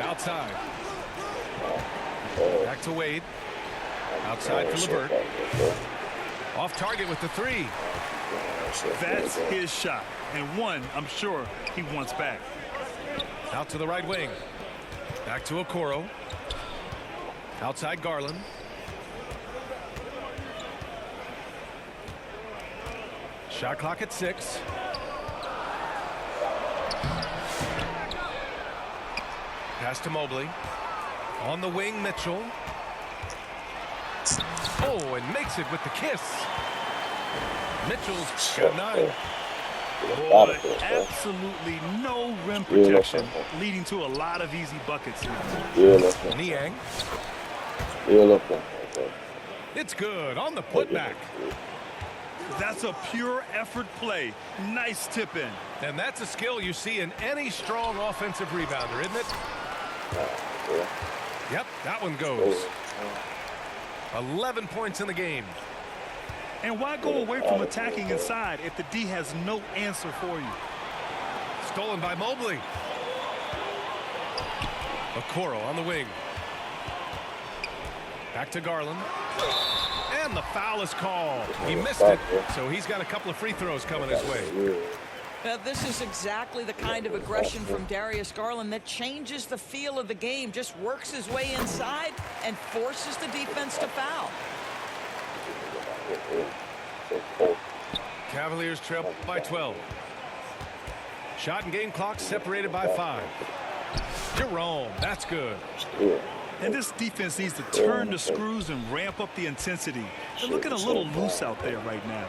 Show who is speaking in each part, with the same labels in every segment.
Speaker 1: outside. Back to Wade. Outside for LeVert. Off target with the three.
Speaker 2: That's his shot, and one I'm sure he wants back.
Speaker 1: Out to the right wing. Back to Okoro. Outside Garland. Shot clock at 6. Pass to Mobley. On the wing, Mitchell. Oh, and makes it with the kiss. Mitchell's got 9.
Speaker 2: Boy, absolutely no rim protection, leading to a lot of easy buckets here.
Speaker 1: Niang. It's good on the putback.
Speaker 2: That's a pure effort play. Nice tip in.
Speaker 1: And that's a skill you see in any strong offensive rebounder, isn't it? Yep, that one goes. 11 points in the game.
Speaker 2: And why go away from attacking inside if the D has no answer for you?
Speaker 1: Stolen by Mobley. Okoro on the wing. Back to Garland. And the foul is called. He missed it, so he's got a couple of free throws coming his way.
Speaker 3: Now, this is exactly the kind of aggression from Darius Garland that changes the feel of the game, just works his way inside and forces the defense to foul.
Speaker 1: Cavaliers trail by 12. Shot and game clock separated by 5. Jerome, that's good.
Speaker 2: And this defense needs to turn the screws and ramp up the intensity. They're looking a little loose out there right now.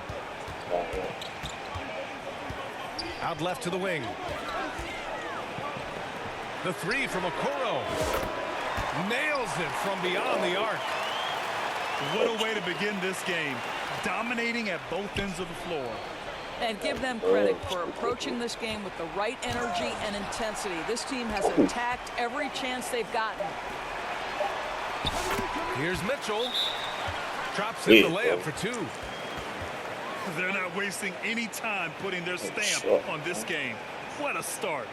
Speaker 1: Out left to the wing. The three from Okoro. Nails it from beyond the arc.
Speaker 2: What a way to begin this game. Dominating at both ends of the floor.
Speaker 3: And give them credit for approaching this game with the right energy and intensity. This team has attacked every chance they've gotten.
Speaker 1: Here's Mitchell. Drops in the layup for 2.
Speaker 2: They're not wasting any time putting their stamp on this game. What a start.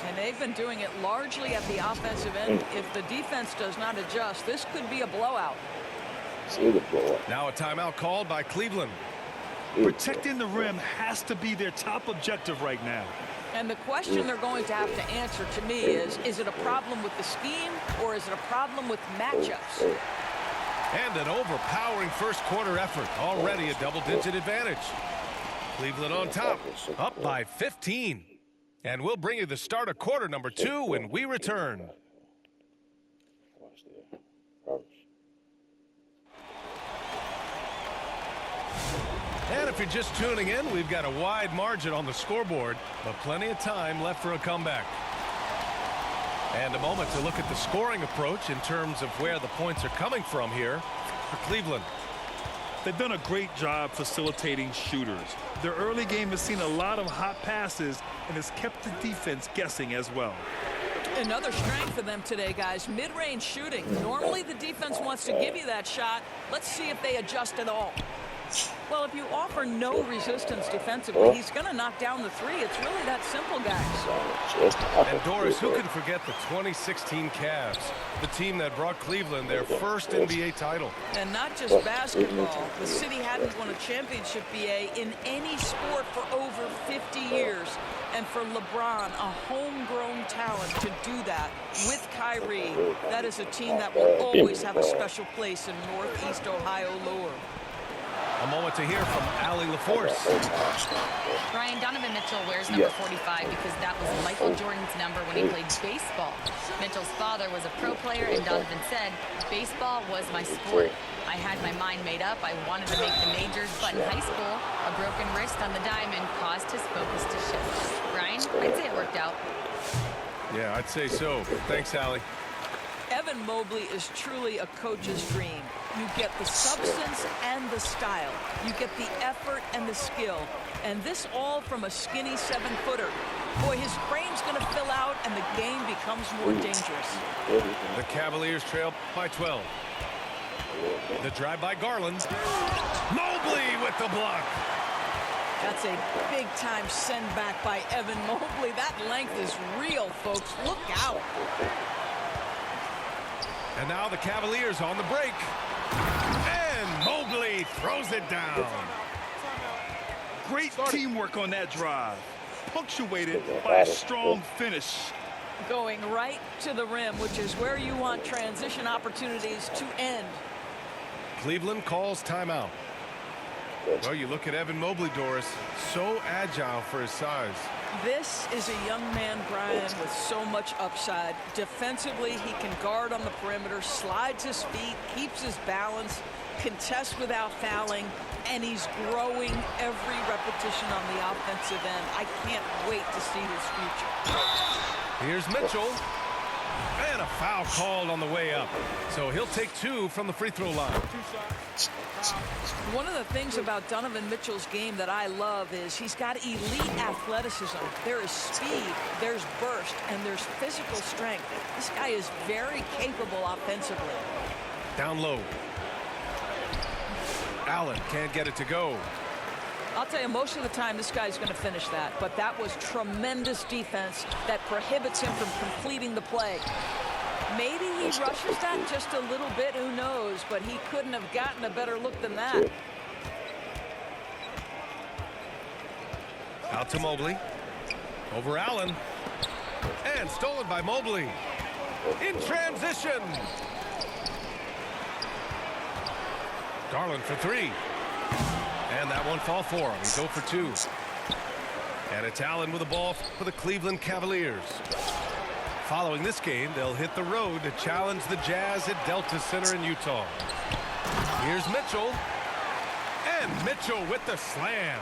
Speaker 3: And they've been doing it largely at the offensive end. If the defense does not adjust, this could be a blowout.
Speaker 1: Now a timeout called by Cleveland.
Speaker 2: Protecting the rim has to be their top objective right now.
Speaker 3: And the question they're going to have to answer to me is it a problem with the scheme or is it a problem with matchups?
Speaker 1: And an overpowering first quarter effort. Already a double-digit advantage. Cleveland on top, up by 15. And we'll bring you the start of quarter number 2 when we return. And if you're just tuning in, we've got a wide margin on the scoreboard, but plenty of time left for a comeback. And a moment to look at the scoring approach in terms of where the points are coming from here for Cleveland.
Speaker 2: They've done a great job facilitating shooters. Their early game has seen a lot of hot passes and has kept the defense guessing as well.
Speaker 3: Another strength for them today, guys, mid-range shooting. Normally the defense wants to give you that shot. Let's see if they adjust at all. Well, if you offer no resistance defensively, he's going to knock down the 3. It's really that simple, guys.
Speaker 1: And Doris, who can forget the 2016 Cavs, the team that brought Cleveland their first NBA title.
Speaker 3: And not just basketball. The city hadn't won a championship, BA, in any sport for over 50 years. And for LeBron, a homegrown talent, to do that with Kyrie, that is a team that will always have a special place in Northeast Ohio lore.
Speaker 1: A moment to hear from Allie LaForce.
Speaker 4: Brian, Donovan Mitchell wears number 45 because that was Michael Jordan's number when he played baseball. Mitchell's father was a pro player, and Donovan said, baseball was my sport. I had my mind made up. I wanted to make the majors, but in high school, a broken wrist on the diamond caused his focus to shift. Brian, I'd say it worked out.
Speaker 1: Yeah, I'd say so. Thanks, Allie.
Speaker 3: Evan Mobley is truly a coach's dream. You get the substance and the style. You get the effort and the skill. And this all from a skinny 7-footer. Boy, his frame's going to fill out and the game becomes more dangerous.
Speaker 1: The Cavaliers trail by 12. The drive by Garland. Mobley with the block.
Speaker 3: That's a big-time send back by Evan Mobley. That length is real, folks. Look out.
Speaker 1: And now the Cavaliers on the break. And Mobley throws it down.
Speaker 2: Great teamwork on that drive, punctuated by a strong finish.
Speaker 3: Going right to the rim, which is where you want transition opportunities to end.
Speaker 1: Cleveland calls timeout. Well, you look at Evan Mobley, Doris, so agile for his size.
Speaker 3: This is a young man, Brian, with so much upside. Defensively, he can guard on the perimeter, slides his feet, keeps his balance, contests without fouling, and he's growing every repetition on the offensive end. I can't wait to see his future.
Speaker 1: Here's Mitchell. And a foul called on the way up. So he'll take 2 from the free throw line.
Speaker 3: One of the things about Donovan Mitchell's game that I love is he's got elite athleticism. There is speed, there's burst, and there's physical strength. This guy is very capable offensively.
Speaker 1: Down low. Allen can't get it to go.
Speaker 3: I'll tell you, most of the time this guy's going to finish that, but that was tremendous defense that prohibits him from completing the play. Maybe he rushes that just a little bit, who knows, but he couldn't have gotten a better look than that.
Speaker 1: Out to Mobley. Over Allen. And stolen by Mobley. In transition. Garland for 3. And that one fall for him. He's 0 for 2. And it's Allen with the ball for the Cleveland Cavaliers. Following this game, they'll hit the road to challenge the Jazz at Delta Center in Utah. Here's Mitchell. And Mitchell with the slam.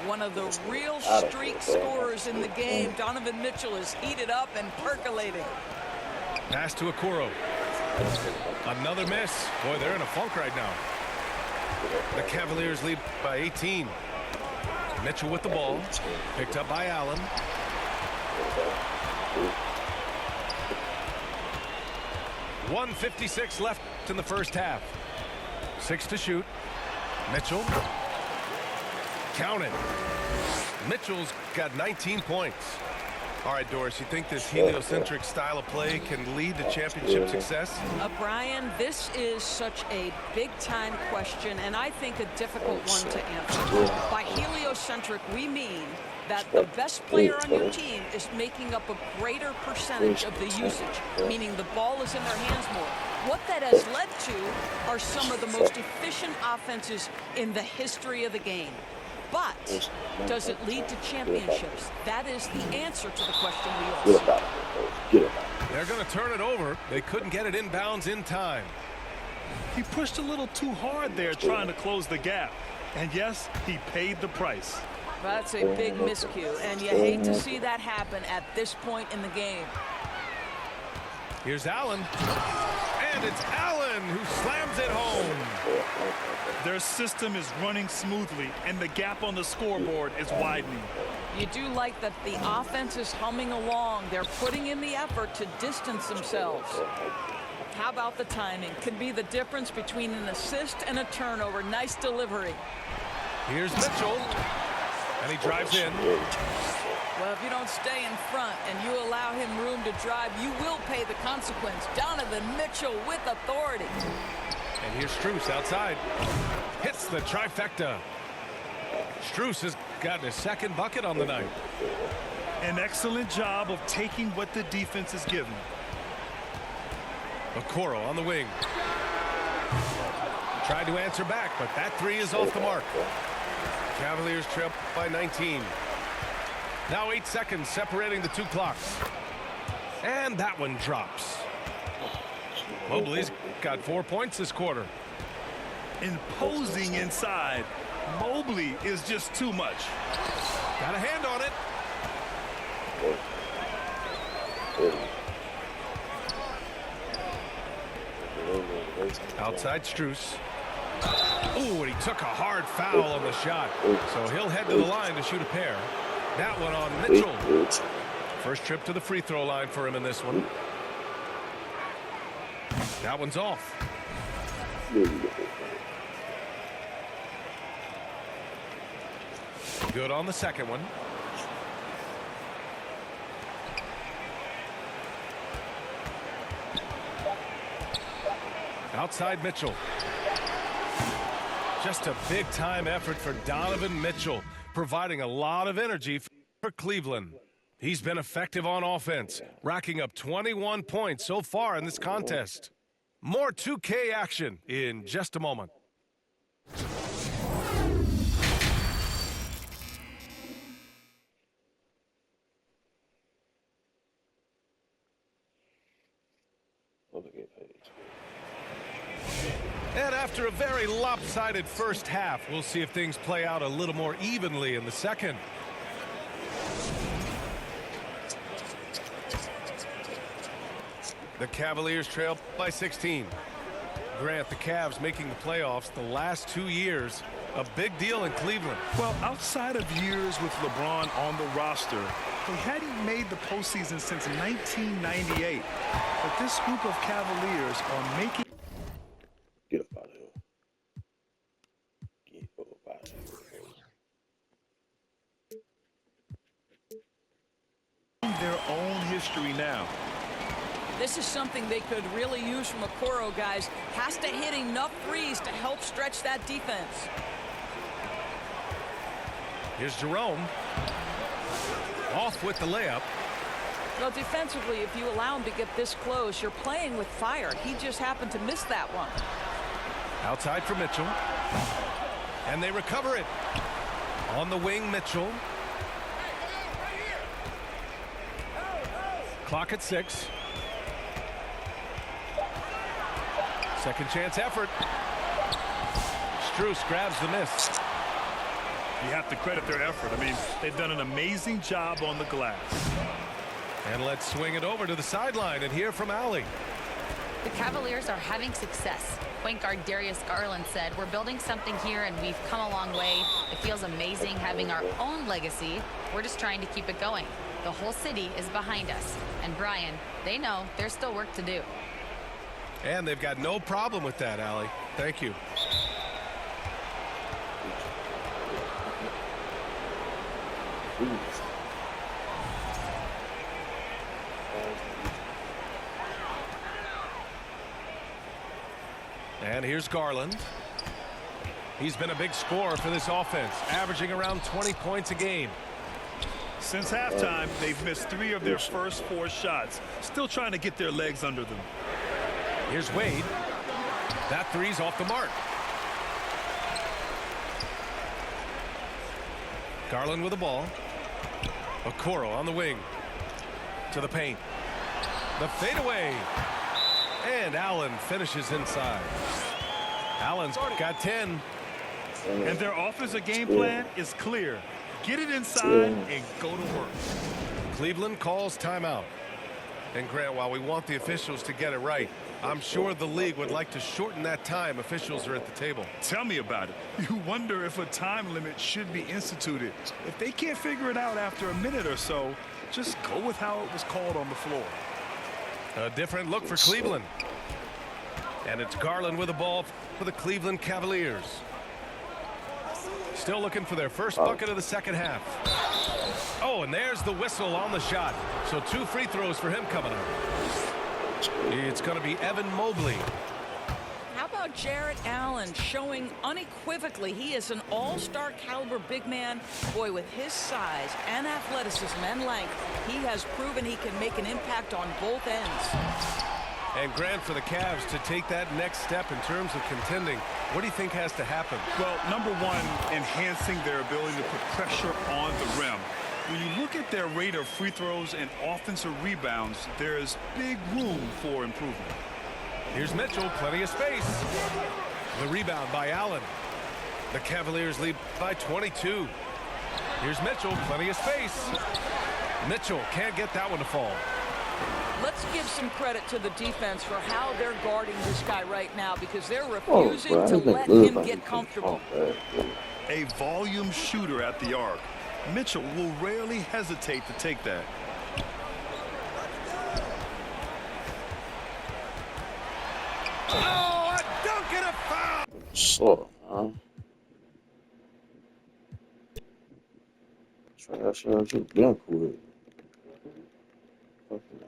Speaker 3: One of the real streak scorers in the game. Donovan Mitchell is heated up and percolating.
Speaker 1: Pass to Okoro. Another miss. Boy, they're in a funk right now. The Cavaliers lead by 18. Mitchell with the ball. Picked up by Allen. .156 left in the first half. 6 to shoot. Mitchell. Count it. Mitchell's got 19 points. All right, Doris, you think this heliocentric style of play can lead to championship success?
Speaker 3: Brian, this is such a big-time question, and I think a difficult one to answer. By heliocentric, we mean that the best player on your team is making up a greater percentage of the usage, meaning the ball is in their hands more. What that has led to are some of the most efficient offenses in the history of the game. But does it lead to championships? That is the answer to the question we all see.
Speaker 1: They're going to turn it over. They couldn't get it inbounds in time.
Speaker 2: He pushed a little too hard there trying to close the gap. And yes, he paid the price.
Speaker 3: That's a big miscue, and you hate to see that happen at this point in the game.
Speaker 1: Here's Allen. And it's Allen who slams it home.
Speaker 2: Their system is running smoothly, and the gap on the scoreboard is widening.
Speaker 3: You do like that the offense is humming along. They're putting in the effort to distance themselves. How about the timing? Could be the difference between an assist and a turnover. Nice delivery.
Speaker 1: Here's Mitchell. And he drives in.
Speaker 3: Well, if you don't stay in front and you allow him room to drive, you will pay the consequence. Donovan Mitchell with authority.
Speaker 1: And here's Strus outside. Hits the trifecta. Strus has gotten his second bucket on the night.
Speaker 2: An excellent job of taking what the defense is given.
Speaker 1: Okoro on the wing. Tried to answer back, but that 3 is off the mark. Cavaliers trail by 19. Now 8 seconds separating the 2 clocks. And that one drops. Mobley's got 4 points this quarter.
Speaker 2: Imposing inside. Mobley is just too much.
Speaker 1: Got a hand on it. Outside Strus. Ooh, and he took a hard foul on the shot. So he'll head to the line to shoot a pair. That one on Mitchell. First trip to the free throw line for him in this one. That one's off. Good on the second one. Outside Mitchell. Just a big-time effort for Donovan Mitchell, providing a lot of energy for Cleveland. He's been effective on offense, racking up 21 points so far in this contest. More 2K action in just a moment. And after a very lopsided first half, we'll see if things play out a little more evenly in the second. The Cavaliers trail by 16. Grant, the Cavs making the playoffs the last 2 years. A big deal in Cleveland.
Speaker 2: Well, outside of years with LeBron on the roster, they hadn't made the postseason since 1998. But this group of Cavaliers are making
Speaker 5: Get up out of here. Get up out of here.
Speaker 2: their own history now.
Speaker 3: This is something they could really use from Okoro, guys. Has to hit enough threes to help stretch that defense.
Speaker 1: Here's Jerome. Off with the layup.
Speaker 3: Well, defensively, if you allow him to get this close, you're playing with fire. He just happened to miss that one.
Speaker 1: Outside for Mitchell. And they recover it. On the wing, Mitchell. Clock at 6. Second chance effort. Strus grabs the miss.
Speaker 2: You have to credit their effort. I mean, they've done an amazing job on the glass.
Speaker 1: And let's swing it over to the sideline and hear from Allie.
Speaker 4: The Cavaliers are having success. Point guard Darius Garland said, "We're building something here and we've come a long way. It feels amazing having our own legacy. We're just trying to keep it going. The whole city is behind us." And Brian, they know there's still work to do.
Speaker 1: And they've got no problem with that, Allie. Thank you. And here's Garland. He's been a big scorer for this offense, averaging around 20 points a game.
Speaker 2: Since halftime, they've missed 3 of their first 4 shots. Still trying to get their legs under them.
Speaker 1: Here's Wade. That three's off the mark. Garland with the ball. Okoro on the wing. To the paint. The fadeaway. And Allen finishes inside. Allen's got 10.
Speaker 2: And their offensive game plan is clear. Get it inside and go to work.
Speaker 1: Cleveland calls timeout. And Grant, while we want the officials to get it right, I'm sure the league would like to shorten that time officials are at the table.
Speaker 2: Tell me about it. You wonder if a time limit should be instituted. If they can't figure it out after a minute or so, just go with how it was called on the floor.
Speaker 1: A different look for Cleveland. And it's Garland with the ball for the Cleveland Cavaliers. Still looking for their first bucket of the second half. Oh, and there's the whistle on the shot. So 2 free throws for him coming up. It's going to be Evan Mobley.
Speaker 3: How about Jarrett Allen showing unequivocally he is an all-star caliber big man. Boy, with his size and athleticism and length, he has proven he can make an impact on both ends.
Speaker 1: And Grant, for the Cavs to take that next step in terms of contending, what do you think has to happen?
Speaker 2: Well, number one, enhancing their ability to put pressure on the rim. When you look at their rate of free throws and offensive rebounds, there's big room for improvement.
Speaker 1: Here's Mitchell, plenty of space. The rebound by Allen. The Cavaliers lead by 22. Here's Mitchell, plenty of space. Mitchell can't get that one to fall.
Speaker 3: Let's give some credit to the defense for how they're guarding this guy right now, because they're refusing to let him get comfortable.
Speaker 2: A volume shooter at the arc. Mitchell will rarely hesitate to take that.
Speaker 1: Oh, a dunk and a foul!
Speaker 5: So, huh? Trash, been quick. Fucking